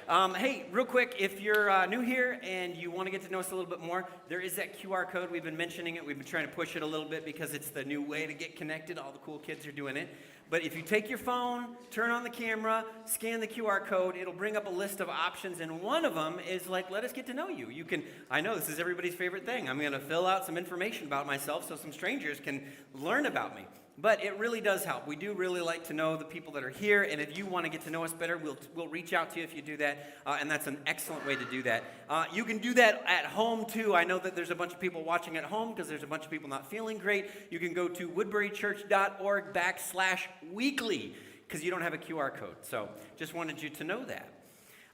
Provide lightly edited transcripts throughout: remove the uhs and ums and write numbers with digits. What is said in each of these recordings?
Hey, real quick, if you're new here and you want to get to know us a little bit more, there is that QR code. We've been mentioning it. We've been trying to push it a little bit because it's the new way to get connected. All the cool kids are doing it. But if you take your phone, turn on the camera, scan the QR code, it'll bring up a list of options, and one of them is like, let us get to know you. I know this is everybody's favorite thing. I'm going to fill out some information about myself so some strangers can learn about me. But it really does help. We do really like to know the people that are here, and if you want to get to know us better, we'll reach out to you if you do that, and that's an excellent way to do that. You can do that at home, too. I know that there's a bunch of people watching at home because there's a bunch of people not feeling great. You can go to woodburychurch.org/weekly because you don't have a QR code. So just wanted you to know that.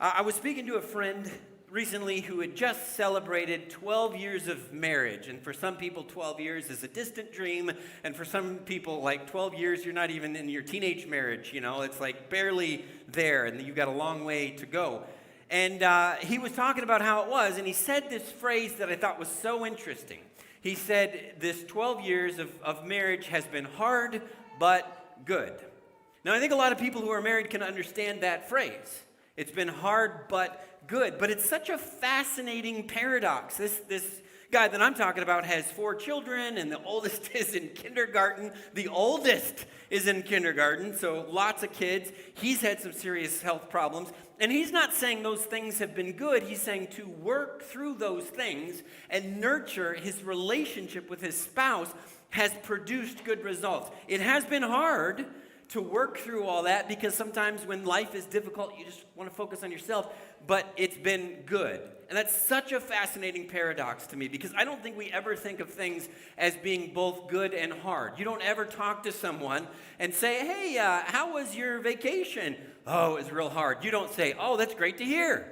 I was speaking to a friend recently who had just celebrated 12 years of marriage. And for some people, 12 years is a distant dream. And for some people, like 12 years, you're not even in your teenage marriage. You know, it's like barely there, and you've got a long way to go. And he was talking about how it was, and he said this phrase that I thought was so interesting. He said, this 12 years of marriage has been hard, but good. Now, I think a lot of people who are married can understand that phrase. It's been hard, but good. But it's such a fascinating paradox. This guy that I'm talking about has 4 children, and the oldest is in kindergarten. The oldest is in kindergarten, so lots of kids. He's had some serious health problems. And he's not saying those things have been good. He's saying to work through those things and nurture his relationship with his spouse has produced good results. It has been hard to work through all that because sometimes when life is difficult, you just want to focus on yourself, but it's been good. And that's such a fascinating paradox to me because I don't think we ever think of things as being both good and hard. You don't ever talk to someone and say, hey, how was your vacation? Oh, it was real hard. You don't say, oh, that's great to hear.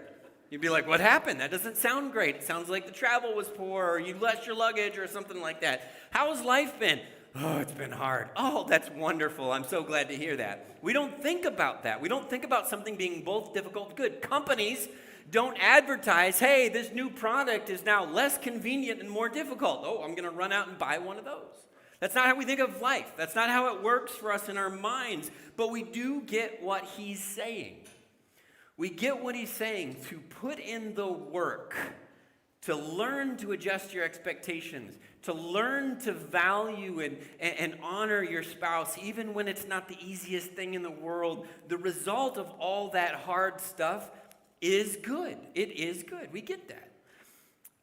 You'd be like, what happened? That doesn't sound great. It sounds like the travel was poor or you lost your luggage or something like that. How has life been? Oh, it's been hard. Oh, that's wonderful. I'm so glad to hear that. We don't think about that. We don't think about something being both difficult and good. Companies don't advertise, hey, this new product is now less convenient and more difficult. Oh, I'm going to run out and buy one of those. That's not how we think of life. That's not how it works for us in our minds. But we do get what he's saying. We get what he's saying to put in the work, to learn to adjust your expectations, to learn to value and honor your spouse, even when it's not the easiest thing in the world. The result of all that hard stuff is good. It is good. We get that.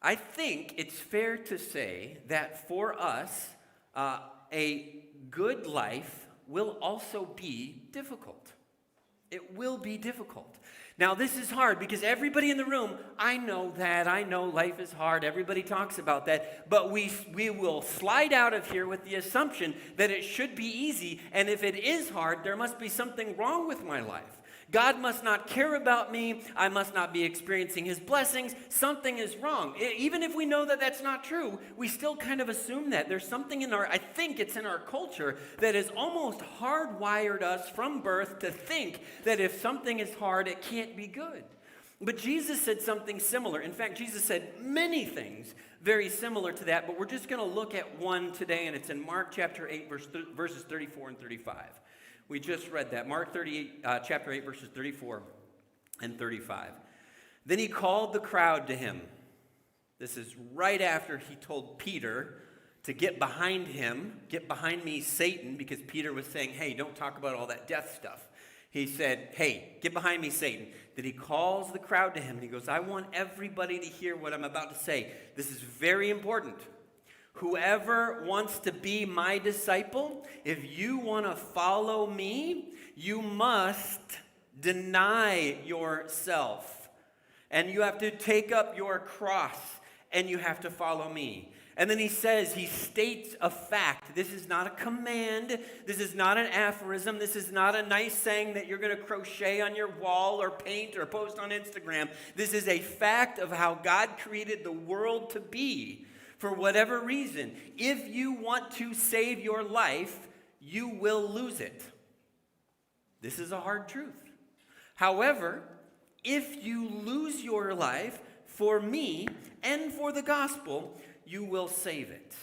I think it's fair to say that for us, a good life will also be difficult. It will be difficult. Now, this is hard because everybody in the room, I know that. I know life is hard. Everybody talks about that. But we will slide out of here with the assumption that it should be easy. And if it is hard, there must be something wrong with my life. God must not care about me. I must not be experiencing his blessings. Something is wrong. Even if we know that that's not true, we still kind of assume that. There's something I think it's in our culture that has almost hardwired us from birth to think that if something is hard, it can't be good. But Jesus said something similar. In fact, Jesus said many things very similar to that, but we're just going to look at one today, and it's in Mark chapter 8, verses 34 and 35. We just read that. Mark chapter 8, verses 34 and 35. Then he called the crowd to him. This is right after he told Peter to get behind him. Get behind me, Satan, because Peter was saying, hey, don't talk about all that death stuff. He said, hey, get behind me, Satan. Then he calls the crowd to him, and he goes, I want everybody to hear what I'm about to say. This is very important. Whoever wants to be my disciple, if you want to follow me, you must deny yourself. And you have to take up your cross, and you have to follow me. And then he states a fact. This is not a command. This is not an aphorism. This is not a nice saying that you're going to crochet on your wall or paint or post on Instagram. This is a fact of how God created the world to be. For whatever reason, if you want to save your life, you will lose it. This is a hard truth. However, if you lose your life for me and for the gospel, you will save it.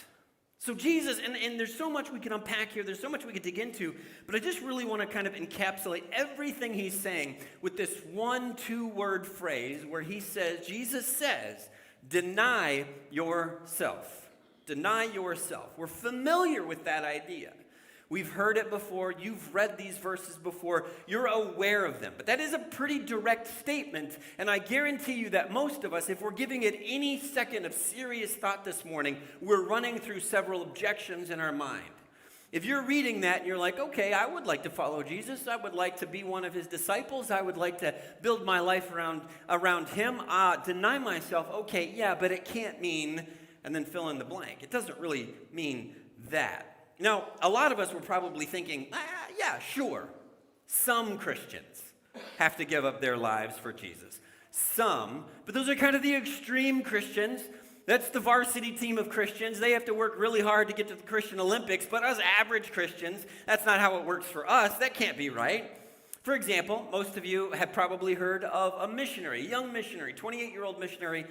So Jesus, and there's so much we can unpack here, there's so much we could dig into, but I just really want to kind of encapsulate everything he's saying with this 1-2 word phrase where Jesus says, deny yourself. Deny yourself. We're familiar with that idea. We've heard it before. You've read these verses before. You're aware of them. But that is a pretty direct statement. And I guarantee you that most of us, if we're giving it any second of serious thought this morning, we're running through several objections in our mind. If you're reading that and you're like, okay, I would like to follow Jesus. I would like to be one of his disciples. I would like to build my life around him. Deny myself. Okay, yeah, but it can't mean, and then fill in the blank. It doesn't really mean that. Now, a lot of us were probably thinking, yeah, sure. Some Christians have to give up their lives for Jesus. Some, but those are kind of the extreme Christians. That's the varsity team of Christians. They have to work really hard to get to the Christian Olympics, but us average Christians, that's not how it works for us. That can't be right. For example, most of you have probably heard of a missionary, a young missionary, 28-year-old missionary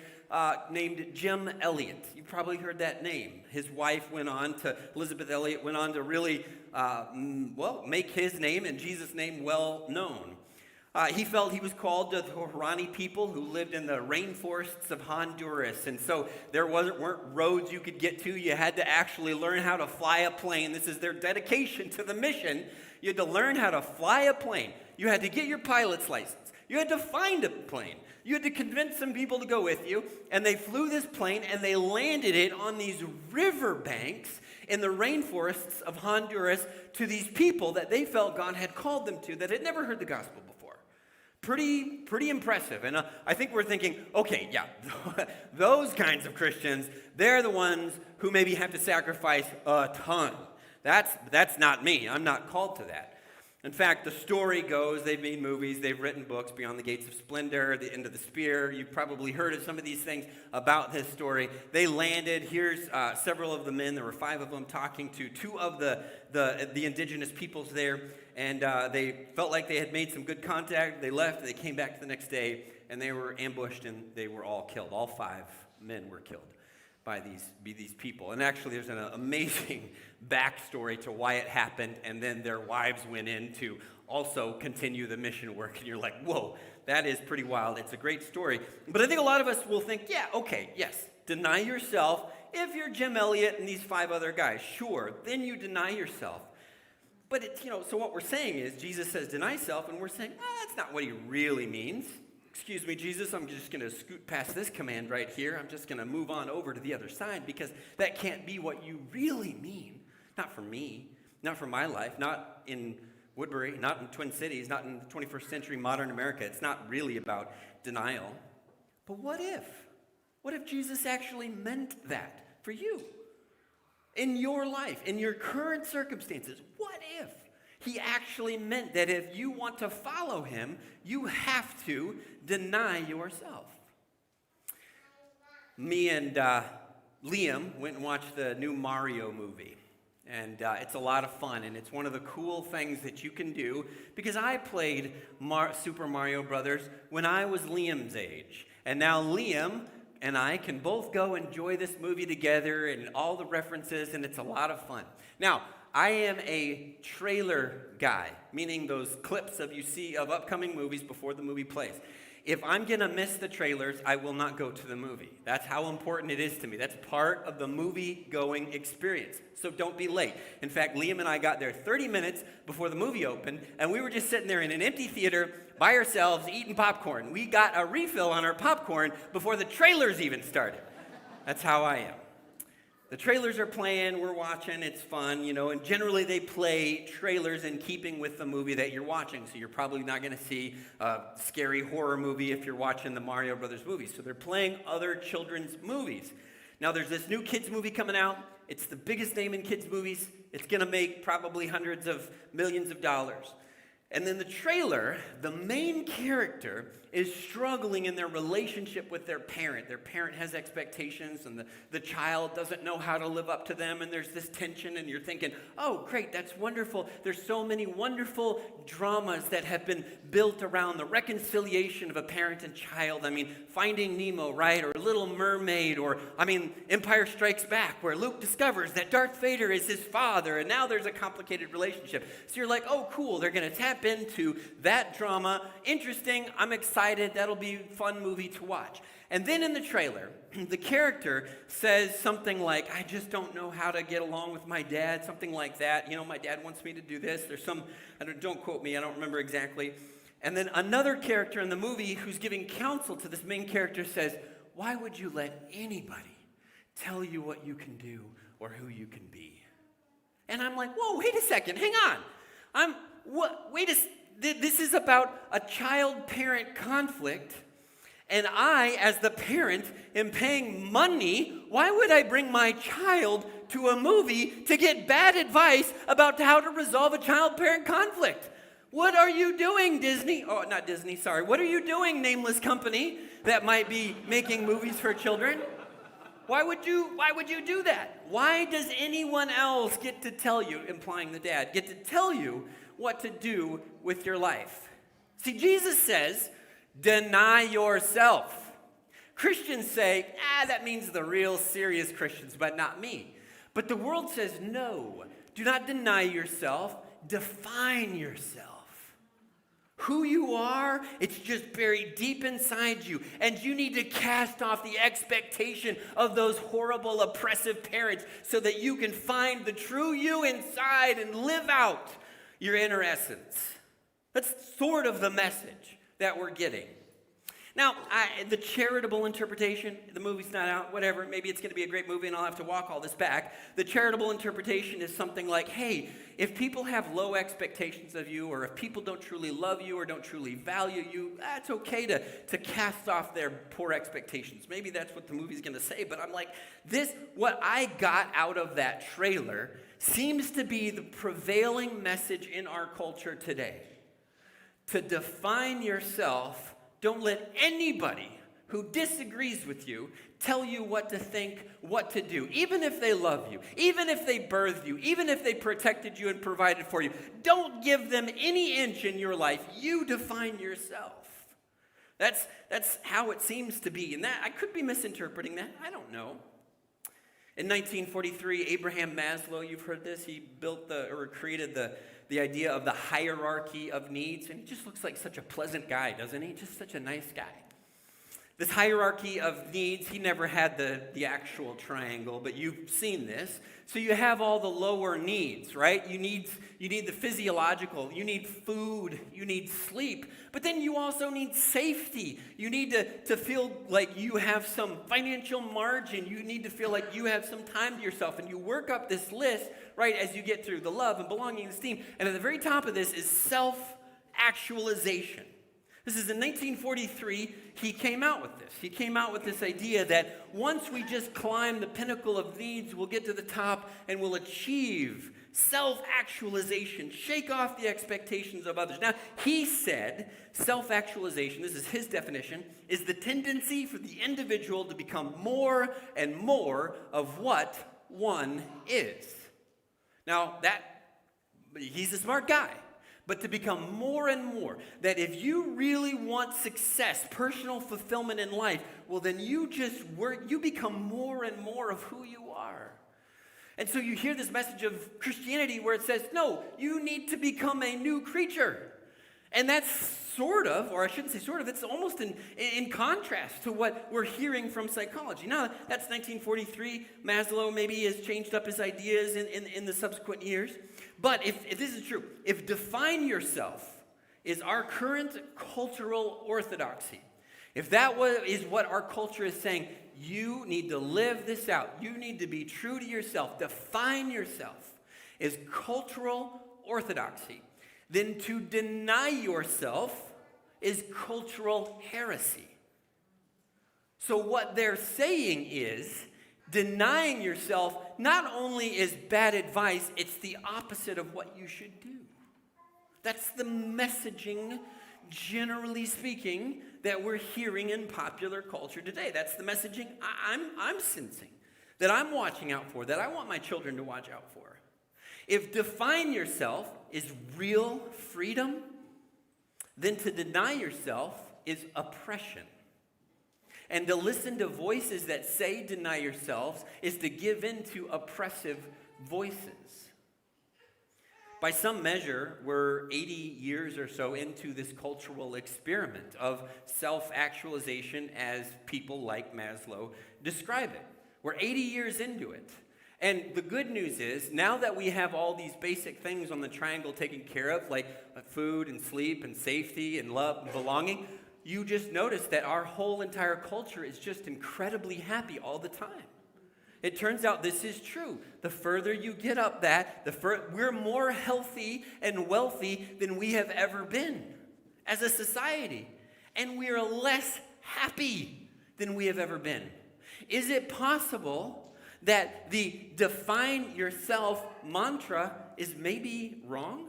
named Jim Elliot. You've probably heard that name. His wife Elizabeth Elliot went on to really, make his name and Jesus' name well known. He felt he was called to the Huaorani people who lived in the rainforests of Honduras. And so there weren't roads you could get to. You had to actually learn how to fly a plane. This is their dedication to the mission. You had to learn how to fly a plane. You had to get your pilot's license. You had to find a plane. You had to convince some people to go with you. And they flew this plane and they landed it on these riverbanks in the rainforests of Honduras to these people that they felt God had called them to that had never heard the gospel before. Pretty impressive. And I think we're thinking, okay, yeah, those kinds of Christians, they're the ones who maybe have to sacrifice a ton. That's not me. I'm not called to that. In fact, the story goes, they've made movies, they've written books, Beyond the Gates of Splendor, The End of the Spear. You've probably heard of some of these things about this story. They landed. Here's several of the men. There were 5 of them talking to 2 of the indigenous peoples there. And they felt like they had made some good contact. They left. They came back the next day, and they were ambushed, and they were all killed. All 5 men were killed by these people. And actually, there's an amazing backstory to why it happened, and then their wives went in to also continue the mission work. And you're like, whoa, that is pretty wild. It's a great story. But I think a lot of us will think, yeah, okay, yes, deny yourself. If you're Jim Elliot and these 5 other guys, sure, then you deny yourself. But it's, so what we're saying is, Jesus says deny self, and we're saying, that's not what he really means. Excuse me, Jesus, I'm just going to scoot past this command right here. I'm just going to move on over to the other side because that can't be what you really mean. Not for me, not for my life, not in Woodbury, not in Twin Cities, not in 21st century modern America. It's not really about denial. But what if? What if Jesus actually meant that for you? In your life, in your current circumstances, what if he actually meant that if you want to follow him, you have to deny yourself? Me and Liam went and watched the new Mario movie. And it's a lot of fun, and it's one of the cool things that you can do because I played Super Mario Brothers when I was Liam's age. And now Liam and I can both go enjoy this movie together and all the references, and it's a lot of fun. Now, I am a trailer guy, meaning those clips you see of upcoming movies before the movie plays. If I'm going to miss the trailers, I will not go to the movie. That's how important it is to me. That's part of the movie-going experience. So don't be late. In fact, Liam and I got there 30 minutes before the movie opened, and we were just sitting there in an empty theater by ourselves eating popcorn. We got a refill on our popcorn before the trailers even started. That's how I am. The trailers are playing, we're watching, it's fun, and generally they play trailers in keeping with the movie that you're watching, so you're probably not going to see a scary horror movie if you're watching the Mario Brothers movie. So they're playing other children's movies. Now there's this new kids movie coming out. It's the biggest name in kids movies. It's going to make probably hundreds of millions of dollars. And then the trailer, the main character is struggling in their relationship with their parent. Their parent has expectations, and the child doesn't know how to live up to them, and there's this tension, and you're thinking, oh, great, that's wonderful. There's so many wonderful dramas that have been built around the reconciliation of a parent and child. I mean, Finding Nemo, right, or Little Mermaid, or, Empire Strikes Back, where Luke discovers that Darth Vader is his father, and now there's a complicated relationship. So you're like, oh, cool, they're going to tap into that drama. Interesting, I'm excited. That'll be a fun movie to watch. And then in the trailer, the character says something like, I just don't know how to get along with my dad, something like that. My dad wants me to do this. There's don't quote me, I don't remember exactly. And then another character in the movie who's giving counsel to this main character says, why would you let anybody tell you what you can do or who you can be? And I'm like, whoa, wait a second, hang on. This is about a child-parent conflict, and I, as the parent, am paying money. Why would I bring my child to a movie to get bad advice about how to resolve a child-parent conflict? What are you doing, Disney? Oh, not Disney, sorry. What are you doing, nameless company that might be making movies for children? Why would you do that? Why does anyone else get to tell you, implying the dad, get to tell you what to do with your life? See, Jesus says, deny yourself. Christians say, that means the real serious Christians, but not me. But the world says, no, do not deny yourself, define yourself. Who you are, it's just buried deep inside you. And you need to cast off the expectation of those horrible, oppressive parents so that you can find the true you inside and live out your inner essence. That's sort of the message that we're getting. Now, the charitable interpretation, the movie's not out, whatever, maybe it's going to be a great movie and I'll have to walk all this back. The charitable interpretation is something like, hey, if people have low expectations of you, or if people don't truly love you or don't truly value you, it's okay to cast off their poor expectations. Maybe that's what the movie's going to say, but I'm like, what I got out of that trailer seems to be the prevailing message in our culture today. To define yourself. Don't let anybody who disagrees with you tell you what to think, what to do, even if they love you, even if they birthed you, even if they protected you and provided for you. Don't give them any inch in your life. You define yourself. That's how it seems to be. And that I could be misinterpreting that. I don't know. In 1943, Abraham Maslow, you've heard this, he created the idea of the hierarchy of needs, and he just looks like such a pleasant guy, doesn't he? Just such a nice guy. This hierarchy of needs, he never had the actual triangle, but you've seen this. So you have all the lower needs, right? You need the physiological, you need food, you need sleep, but then you also need safety. You need to feel like you have some financial margin. You need to feel like you have some time to yourself, and you work up this list, right, as you get through the love and belonging and esteem. And at the very top of this is self-actualization. This is in 1943, he came out with this. He came out with this idea that once we just climb the pinnacle of needs, we'll get to the top and we'll achieve self-actualization, shake off the expectations of others. Now, he said self-actualization, this is his definition, is the tendency for the individual to become more and more of what one is. Now, he's a smart guy. But to become more and more, that if you really want success, personal fulfillment in life, well, then you become more and more of who you are. And so you hear this message of Christianity where it says, no, you need to become a new creature. And that's sort of, or I shouldn't say sort of, it's almost in contrast to what we're hearing from psychology. Now, that's 1943. Maslow maybe has changed up his ideas in the subsequent years. But if this is true, if define yourself is our current cultural orthodoxy, if that is what our culture is saying, you need to live this out. You need to be true to yourself. Define yourself is cultural orthodoxy. Then to deny yourself is cultural heresy. So what they're saying is, denying yourself not only is bad advice, it's the opposite of what you should do. That's the messaging, generally speaking, that we're hearing in popular culture today. That's the messaging I'm sensing, that I'm watching out for, that I want my children to watch out for. If define yourself is real freedom, then to deny yourself is oppression. And to listen to voices that say deny yourselves is to give in to oppressive voices. By some measure, we're 80 years or so into this cultural experiment of self-actualization as people like Maslow describe it. We're 80 years into it. And the good news is, now that we have all these basic things on the triangle taken care of, like food and sleep and safety and love and belonging, you just notice that our whole entire culture is just incredibly happy all the time. It turns out this is true. The further you get up that, we're more healthy and wealthy than we have ever been as a society. And we are less happy than we have ever been. Is it possible that the define yourself mantra is maybe wrong?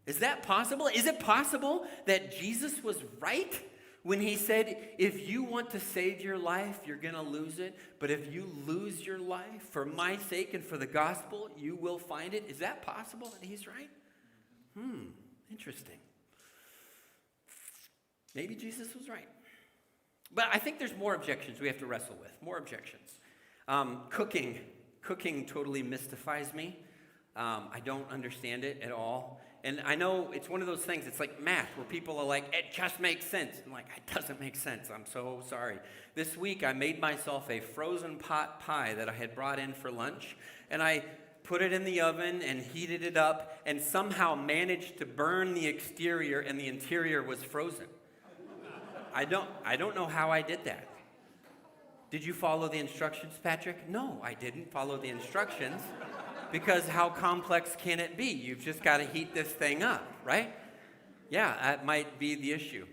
Is that possible? Is it possible that Jesus was right when he said, if you want to save your life, you're going to lose it. But if you lose your life for my sake and for the gospel, you will find it? Is that possible that he's right? Interesting. Maybe Jesus was right. But I think there's more objections we have to wrestle with. More objections. Cooking totally mystifies me. I don't understand it at all. And I know it's one of those things, it's like math, where people are like, it just makes sense. I'm like, it doesn't make sense. I'm so sorry. This week, I made myself a frozen pot pie that I had brought in for lunch, and I put it in the oven and heated it up, and somehow managed to burn the exterior, and the interior was frozen. I don't know how I did that. Did you follow the instructions, Patrick? No, I didn't follow the instructions. Because how complex can it be? You've just got to heat this thing up, right? Yeah, that might be the issue.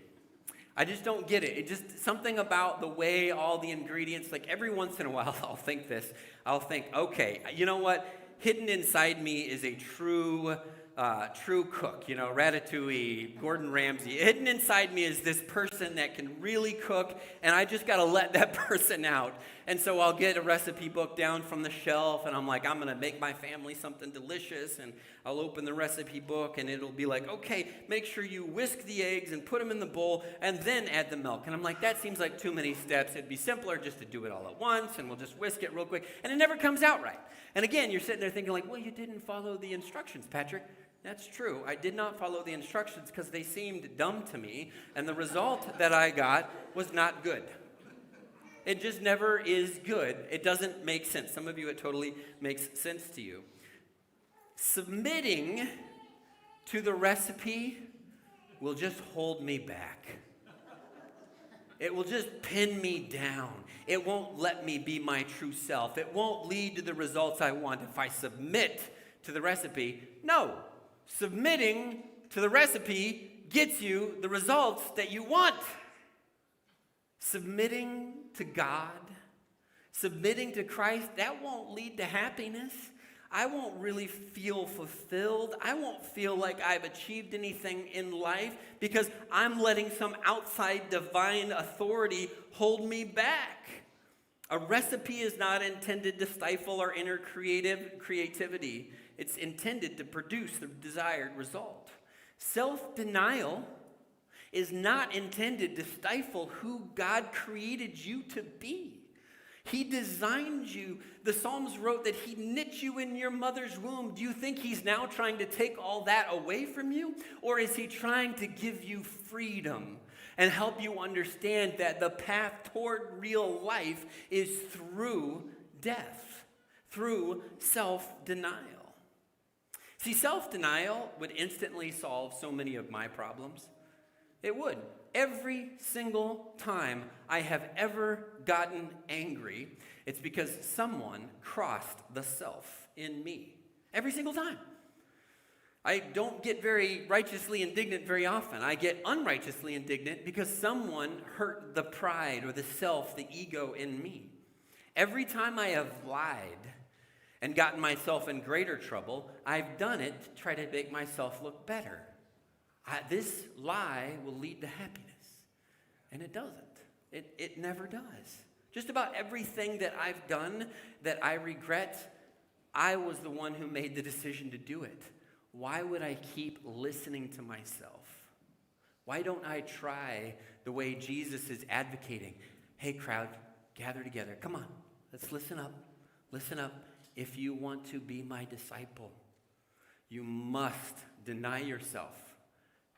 I just don't get it. It just something about the way all the ingredients, like every once in a while I'll think this. I'll think, okay, you know what? Hidden inside me is a true cook, Ratatouille, Gordon Ramsay. Hidden inside me is this person that can really cook, and I just got to let that person out. And so I'll get a recipe book down from the shelf, and I'm like, I'm going to make my family something delicious, and I'll open the recipe book, and it'll be like, okay, make sure you whisk the eggs and put them in the bowl, and then add the milk. And I'm like, that seems like too many steps. It'd be simpler just to do it all at once, and we'll just whisk it real quick, and it never comes out right. And again, you're sitting there thinking like, well, you didn't follow the instructions, Patrick. That's true. I did not follow the instructions because they seemed dumb to me, and the result that I got was not good. It just never is good. It doesn't make sense. Some of you, it totally makes sense to you. Submitting to the recipe will just hold me back. It will just pin me down. It won't let me be my true self. It won't lead to the results I want if I submit to the recipe. No. Submitting to the recipe gets you the results that you want. Submitting to God, submitting to Christ, that won't lead to happiness. I won't really feel fulfilled. I won't feel like I've achieved anything in life because I'm letting some outside divine authority hold me back. A recipe is not intended to stifle our inner creativity. It's intended to produce the desired result. Self-denial is not intended to stifle who God created you to be. He designed you. The Psalms wrote that he knit you in your mother's womb. Do you think he's now trying to take all that away from you? Or is he trying to give you freedom and help you understand that the path toward real life is through death, through self-denial? See, self-denial would instantly solve so many of my problems. It would. Every single time I have ever gotten angry, it's because someone crossed the self in me. Every single time. I don't get very righteously indignant very often. I get unrighteously indignant because someone hurt the pride or the self, the ego in me. Every time I have lied and gotten myself in greater trouble, I've done it to try to make myself look better. This lie will lead to happiness. And it doesn't. It never does. Just about everything that I've done that I regret, I was the one who made the decision to do it. Why would I keep listening to myself? Why don't I try the way Jesus is advocating? Hey, crowd, gather together. Come on, let's listen up. Listen up. If you want to be my disciple, you must deny yourself,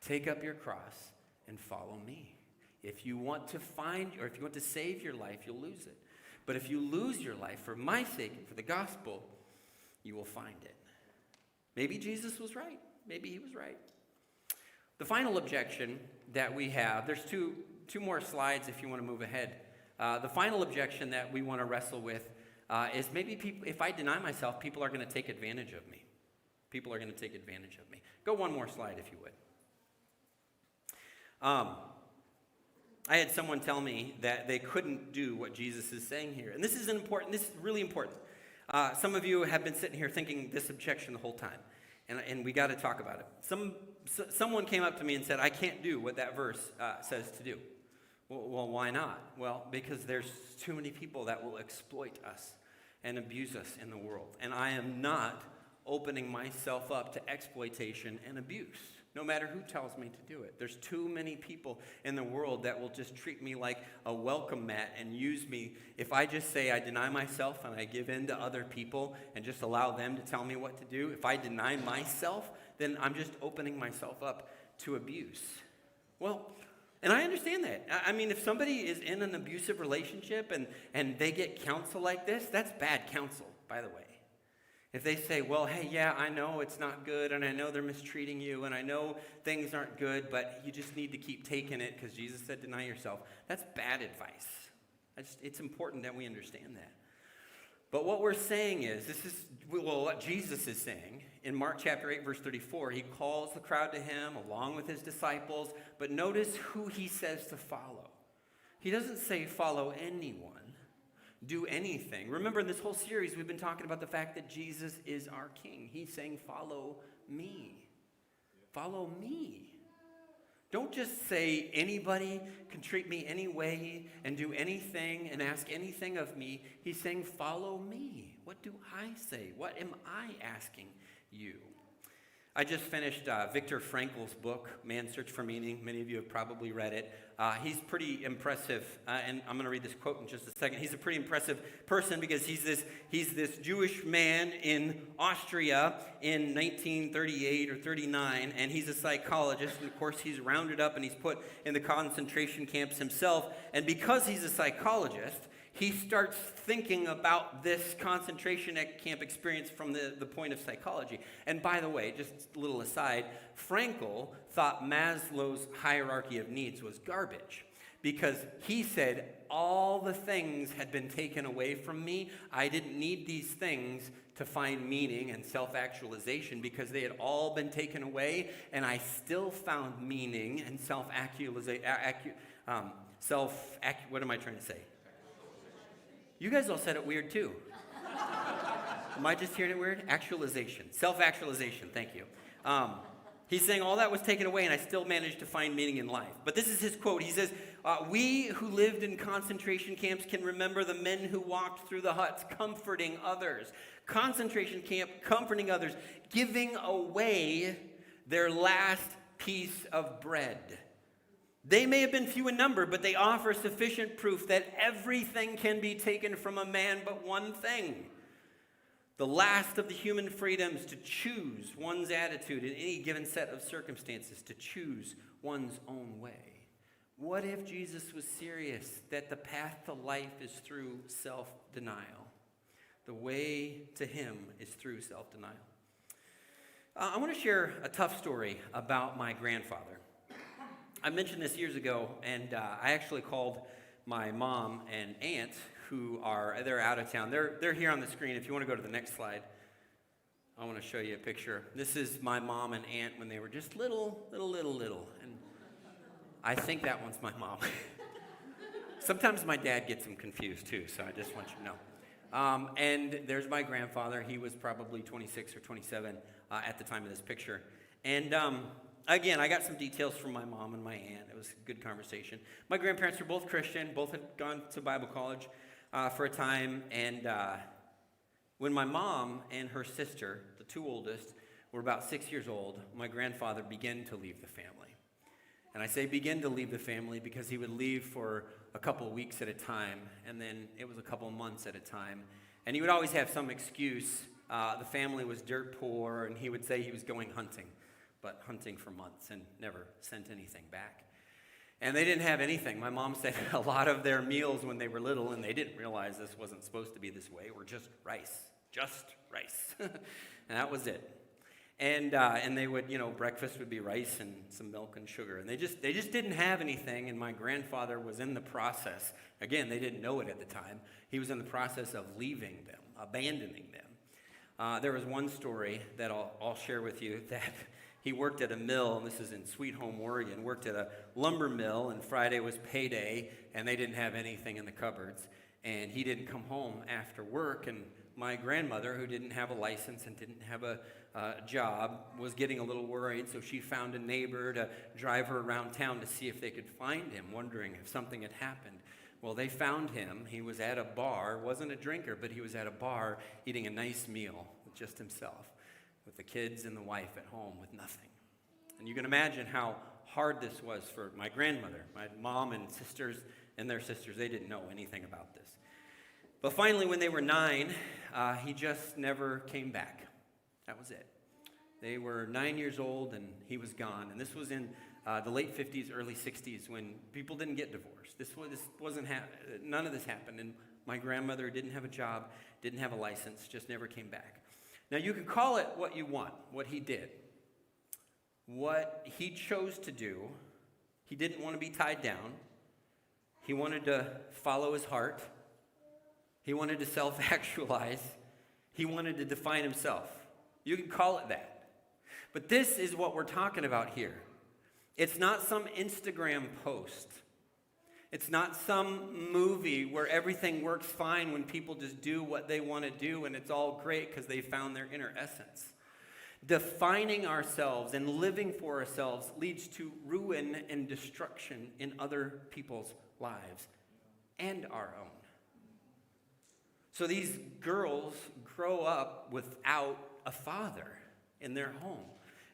take up your cross, and follow me. If you want to find, or if you want to save your life, you'll lose it. But if you lose your life for my sake and for the gospel, you will find it. Maybe Jesus was right. Maybe he was right. The final objection that we have, there's two more slides if you want to move ahead. The final objection that we want to wrestle with is maybe people, if I deny myself, people are going to take advantage of me. People are going to take advantage of me. Go one more slide if you would. I had someone tell me that they couldn't do what Jesus is saying here. And this is really important. Some of you have been sitting here thinking this objection the whole time. And we got to talk about it. Someone came up to me and said, I can't do what that verse says to do. Well, why not? Well, because there's too many people that will exploit us and abuse us in the world. And I am not opening myself up to exploitation and abuse, no matter who tells me to do it. There's too many people in the world that will just treat me like a welcome mat and use me. If I just say I deny myself and I give in to other people and just allow them to tell me what to do, if I deny myself, then I'm just opening myself up to abuse. Well, and I understand that. I mean, if somebody is in an abusive relationship and they get counsel like this, that's bad counsel, by the way. If they say, well, hey, yeah, I know it's not good, and I know they're mistreating you, and I know things aren't good, but you just need to keep taking it because Jesus said deny yourself. That's bad advice. It's important that we understand that. But what we're saying is, what Jesus is saying. In Mark chapter 8, verse 34, he calls the crowd to him along with his disciples, but notice who he says to follow. He doesn't say follow anyone. Do anything. Remember, in this whole series, we've been talking about the fact that Jesus is our King. He's saying, follow me. Follow me. Don't just say anybody can treat me any way and do anything and ask anything of me. He's saying, follow me. What do I say? What am I asking you? I just finished Viktor Frankl's book, Man's Search for Meaning. Many of you have probably read it. He's pretty impressive, and I'm going to read this quote in just a second. He's a pretty impressive person because he's this Jewish man in Austria in 1938 or 39, and he's a psychologist. And of course, he's rounded up and he's put in the concentration camps himself. And because he's a psychologist, he starts thinking about this concentration camp experience from the point of psychology. And by the way, just a little aside, Frankl thought Maslow's hierarchy of needs was garbage because he said all the things had been taken away from me. I didn't need these things to find meaning and self-actualization because they had all been taken away, and I still found meaning and what am I trying to say? You guys all said it weird too. Am I just hearing it weird? Actualization. Self-actualization. Thank you. He's saying all that was taken away and I still managed to find meaning in life. But this is his quote. He says, we who lived in concentration camps can remember the men who walked through the huts comforting others. Concentration camp, comforting others, giving away their last piece of bread. They may have been few in number, but they offer sufficient proof that everything can be taken from a man but one thing. The last of the human freedoms to choose one's attitude in any given set of circumstances, to choose one's own way. What if Jesus was serious that the path to life is through self-denial? The way to him is through self-denial. I want to share a tough story about my grandfather. I mentioned this years ago, and I actually called my mom and aunt, they're out of town. They're here on the screen. If you want to go to the next slide, I want to show you a picture. This is my mom and aunt when they were just little. And I think that one's my mom. Sometimes my dad gets them confused too, so I just want you to know. And there's my grandfather. He was probably 26 or 27 at the time of this picture. And Again, I got some details from my mom and my aunt. It was a good conversation. My grandparents were both Christian, both had gone to Bible college for a time. And when my mom and her sister, the two oldest, were about 6 years old, my grandfather began to leave the family. And I say begin to leave the family because he would leave for a couple of weeks at a time, and then it was a couple of months at a time. And he would always have some excuse. The family was dirt poor, and he would say he was going hunting, but hunting for months and never sent anything back. And they didn't have anything. My mom said a lot of their meals when they were little, and they didn't realize this wasn't supposed to be this way, were just rice. And that was it. And they would, breakfast would be rice and some milk and sugar. And they just didn't have anything, and my grandfather was in the process. Again, they didn't know it at the time. He was in the process of leaving them, abandoning them. There was one story that I'll share with you that he worked at a mill, and this is in Sweet Home, Oregon, worked at a lumber mill, and Friday was payday, and they didn't have anything in the cupboards. And he didn't come home after work, and my grandmother, who didn't have a license and didn't have a job, was getting a little worried, so she found a neighbor to drive her around town to see if they could find him, wondering if something had happened. Well, they found him. He was at a bar, wasn't a drinker, but he was at a bar eating a nice meal with just himself, with the kids and the wife at home with nothing. And you can imagine how hard this was for my grandmother. My mom and sisters and their sisters, they didn't know anything about this. But finally, when they were 9, he just never came back. That was it. They were 9 years old, and he was gone. And this was in the late 50s, early 60s, when people didn't get divorced. None of this happened. And my grandmother didn't have a job, didn't have a license, just never came back. Now, you can call it what you want, what he did. What he chose to do, he didn't want to be tied down. He wanted to follow his heart. He wanted to self-actualize. He wanted to define himself. You can call it that. But this is what we're talking about here. It's not some Instagram post. It's not some movie where everything works fine when people just do what they want to do and it's all great because they found their inner essence. Defining ourselves and living for ourselves leads to ruin and destruction in other people's lives and our own. So these girls grow up without a father in their home.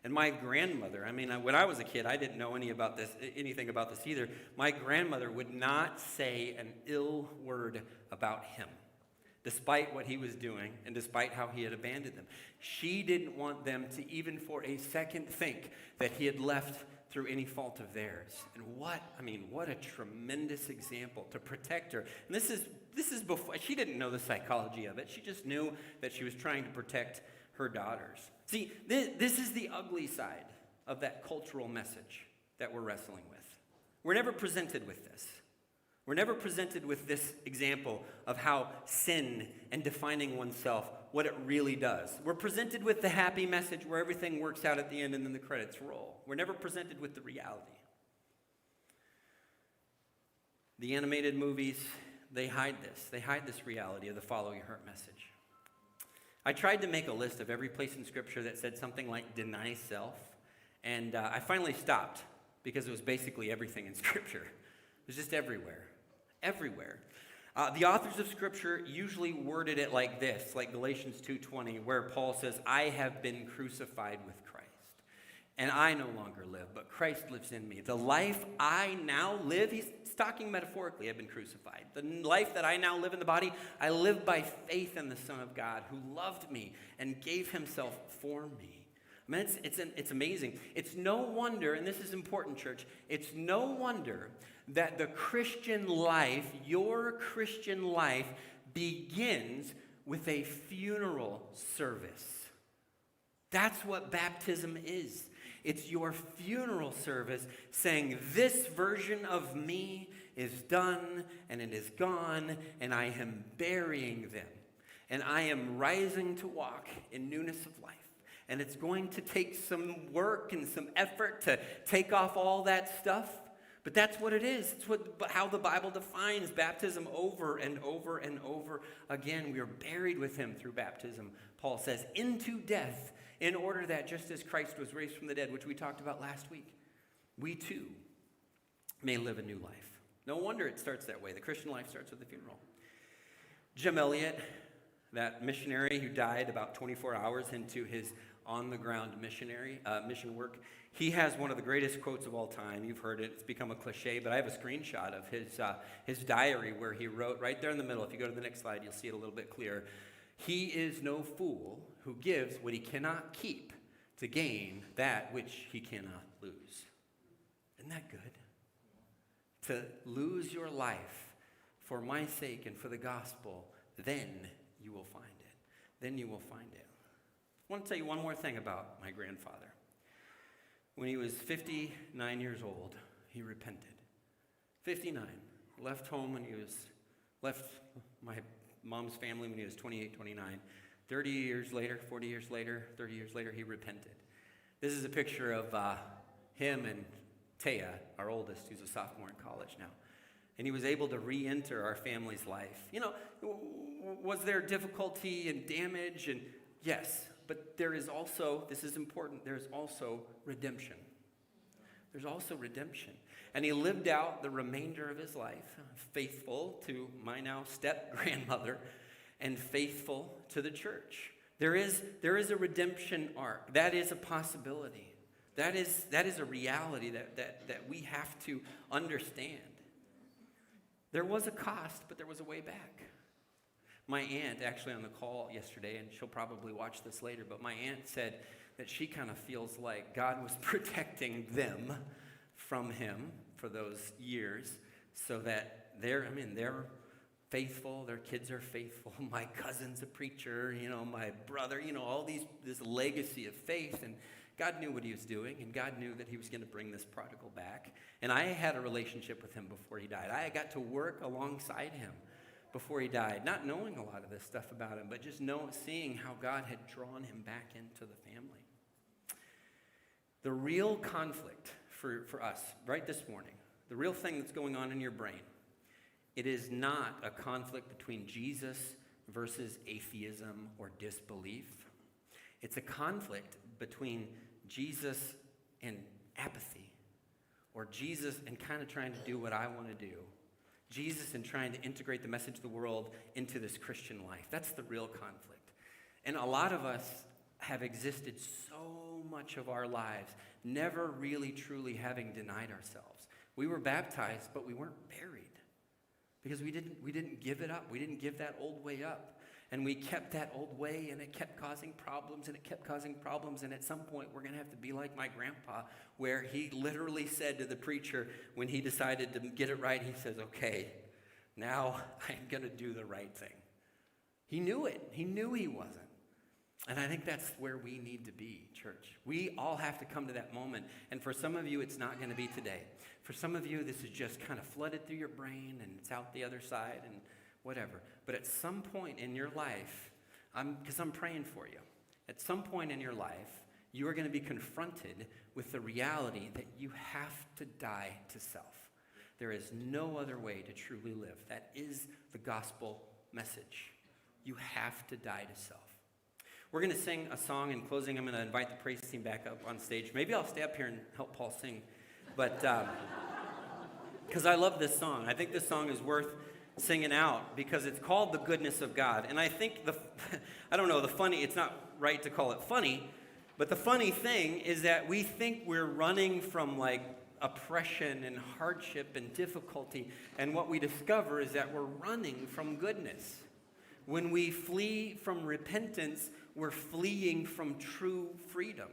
And my grandmother, when I was a kid, I didn't know anything about this either. My grandmother would not say an ill word about him, despite what he was doing and despite how he had abandoned them. She didn't want them to even for a second think that he had left through any fault of theirs. And what a tremendous example to protect her. And this is before, she didn't know the psychology of it. She just knew that she was trying to protect her daughters. See, this is the ugly side of that cultural message that we're wrestling with. We're never presented with this. We're never presented with this example of how sin and defining oneself, what it really does. We're presented with the happy message where everything works out at the end and then the credits roll. We're never presented with the reality. The animated movies, they hide this. They hide this reality of the follow your heart message. I tried to make a list of every place in Scripture that said something like deny self, and I finally stopped because it was basically everything in Scripture. It was just everywhere. Everywhere. The authors of Scripture usually worded it like this, like Galatians 2:20, where Paul says, I have been crucified with Christ, and I no longer live, but Christ lives in me. The life I now live, he's talking metaphorically, I've been crucified. The life that I now live in the body, I live by faith in the Son of God who loved me and gave himself for me. It's amazing. It's no wonder, and this is important, church, it's no wonder that the Christian life, your Christian life, begins with a funeral service. That's what baptism is. It's your funeral service saying, this version of me is done and it is gone, and I am burying them. And I am rising to walk in newness of life. And it's going to take some work and some effort to take off all that stuff. But that's what it is. It's how the Bible defines baptism over and over and over again. We are buried with him through baptism. Paul says, into death in order that just as Christ was raised from the dead, which we talked about last week, we too may live a new life. No wonder it starts that way. The Christian life starts with the funeral. Jim Elliot, that missionary who died about 24 hours into his on-the-ground mission work, he has one of the greatest quotes of all time. You've heard it. It's become a cliche, but I have a screenshot of his diary where he wrote right there in the middle. If you go to the next slide, you'll see it a little bit clearer. He is no fool who gives what he cannot keep to gain that which he cannot lose. Isn't that good? To lose your life for my sake and for the gospel, then you will find it. Then you will find it. I want to tell you one more thing about my grandfather. When he was 59 years old, he repented. 59. Left home when he left my mom's family when he was 28, 29. 30 years later, 40 years later, 30 years later, he repented. This is a picture of him and Taya, our oldest, who's a sophomore in college now. And he was able to re-enter our family's life. You know, was there difficulty and damage? And yes, but there is also, this is important, there's also redemption. There's also redemption. And he lived out the remainder of his life, faithful to my now step-grandmother and faithful to the church. There is a redemption arc. That is a possibility. That is a reality that we have to understand. There was a cost, but there was a way back. My aunt, actually on the call yesterday, and she'll probably watch this later, but my aunt said that she kind of feels like God was protecting them from him for those years so that they're faithful, their kids are faithful, my cousin's a preacher, my brother, all this legacy of faith, and God knew what he was doing, and God knew that he was going to bring this prodigal back. And I had a relationship with him before he died. I got to work alongside him before he died, not knowing a lot of this stuff about him, but just seeing how God had drawn him back into the family. The real conflict for us right this morning, the real thing that's going on in your brain, it is not a conflict between Jesus versus atheism or disbelief. It's a conflict between Jesus and apathy, or Jesus and kind of trying to do what I want to do. Jesus and trying to integrate the message of the world into this Christian life. That's the real conflict. And a lot of us have existed so much of our lives, never really truly having denied ourselves. We were baptized, but we weren't buried because we didn't give it up. We didn't give that old way up. And we kept that old way, and it kept causing problems, and it kept causing problems. And at some point, we're going to have to be like my grandpa, where he literally said to the preacher, when he decided to get it right, he says, okay, now I'm going to do the right thing. He knew it. He knew he wasn't. And I think that's where we need to be, church. We all have to come to that moment. And for some of you, it's not going to be today. For some of you, this is just kind of flooded through your brain, and it's out the other side, and whatever. But at some point in your life, because I'm praying for you, at some point in your life, you are going to be confronted with the reality that you have to die to self. There is no other way to truly live. That is the gospel message. You have to die to self. We're going to sing a song. In closing, I'm going to invite the praise team back up on stage. Maybe I'll stay up here and help Paul sing. But because I love this song. I think this song is worth singing out because it's called The Goodness of God. And I think it's not right to call it funny, but the funny thing is that we think we're running from like oppression and hardship and difficulty, and what we discover is that we're running from goodness. When we flee from repentance, we're fleeing from true freedom.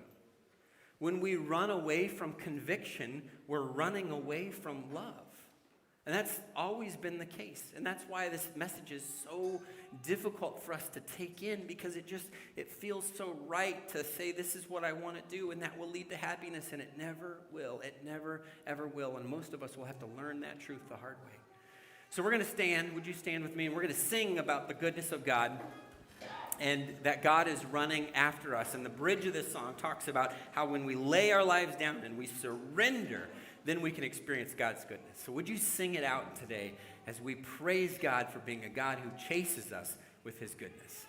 When we run away from conviction, we're running away from love. And that's always been the case. And that's why this message is so difficult for us to take in, because it feels so right to say this is what I want to do and that will lead to happiness, and it never will. It never, ever will. And most of us will have to learn that truth the hard way. So we're going to stand. Would you stand with me? And we're going to sing about the goodness of God and that God is running after us. And the bridge of this song talks about how when we lay our lives down and we surrender, then we can experience God's goodness. So would you sing it out today as we praise God for being a God who chases us with his goodness?